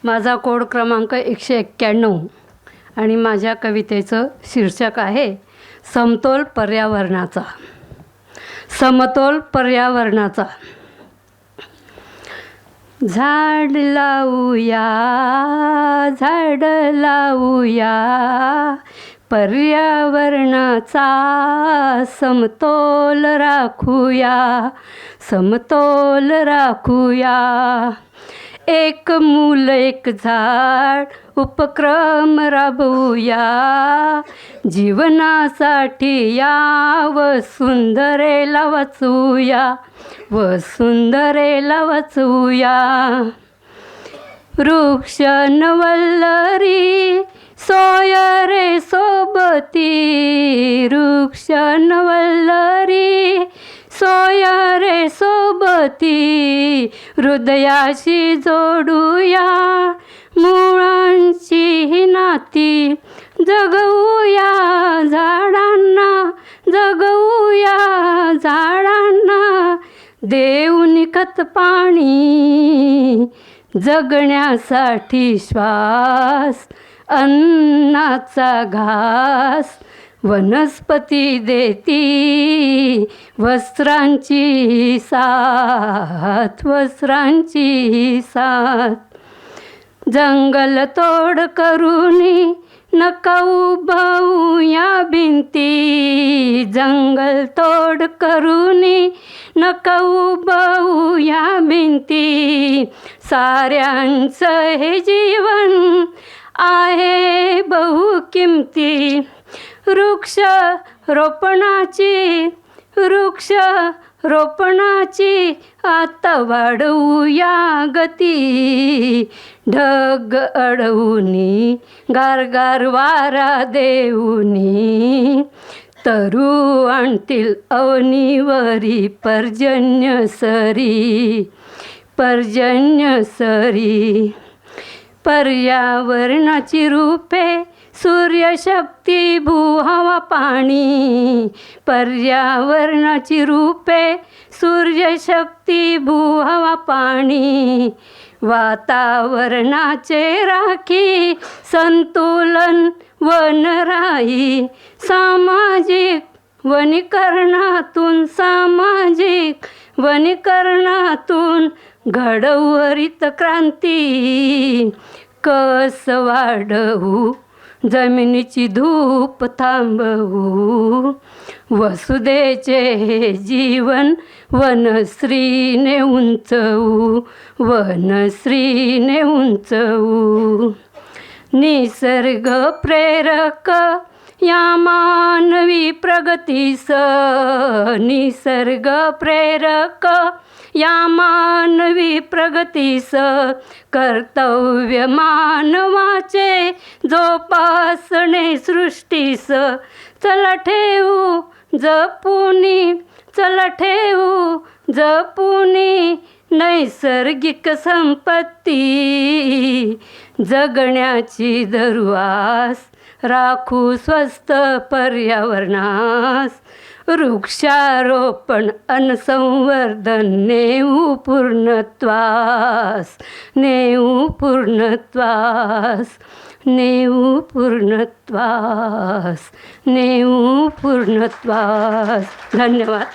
माझा कोड क्रमांक 191 आणि माझ्या कवितेचं शीर्षक आहे समतोल पर्यावरणाचा. समतोल पर्यावरणाचा. झाड लावूया, झाड लावूया, पर्यावरणाचा समतोल राखूया, समतोल राखूया. एक मूल एक झाड उपक्रम राबवूया, जीवनासाठी या वसुंधरेला वाचूया, वसुंधरेला वाचूया. वृक्ष नवल्लरी सोय रे सोबती, वृक्ष नवल्लरी सोय रे सोबती, हृदयाशी जोडूया मुळांची ही नाती, जगवूया झाडांना, जगवूया झाडांना, देऊन खत पाणी, जगण्यासाठी श्वास, अन्नाचा घास, वनस्पती देती वस्त्रांची साथ, वस्त्रांची साथ. जंगल तोड करूनी नका उभाऊया भिंती, जंगल तोड करूनी नका उभाऊया भिंती, साऱ्यांचं हे जीवन आहे बहुकिमती. वृक्ष रोपणाची, वृक्ष रोपणाची आता वाढवूया गती, ढग अडवूनी गारगार वारा देऊनी, तरु आणतील अवनीवरी पर्जन्य सरी, पर्जन्य सरी. पर्यावरणाची रूपे सूर्यशक्ती भू हवा पाणी, पर्यावरणाची रूपे सूर्यशक्ती भू हवा पाणी, वातावरणाचे राखी संतुलन वनराई. सामाजिक वनीकरणातून, सामाजिक वनीकरणातून घडवू हरित क्रांती. कस वाढवू जमिनीची धूप थांबवू, वसुदेचे हे जीवन वनश्रीने उंचवू, वनश्रीने उंचवू. निसर्ग प्रेरक या मानवी प्रगतीस, निसर्ग प्रेरक या मानवी प्रगतीस, कर्तव्य मानवाचे जोपासणे सृष्टीस. चला ठेवू जपुनी, चला ठेवू जपुनी नैसर्गिक संपत्ती, जगण्याची दरवास राखू स्वस्थ पर्यावरणास. वृक्षारोपण अन संवर्धन नेऊ पूर्णत्वास, नेऊ पूर्णत्वास, नेऊ पूर्णत्वास, नेऊ पूर्णत्वास. धन्यवाद.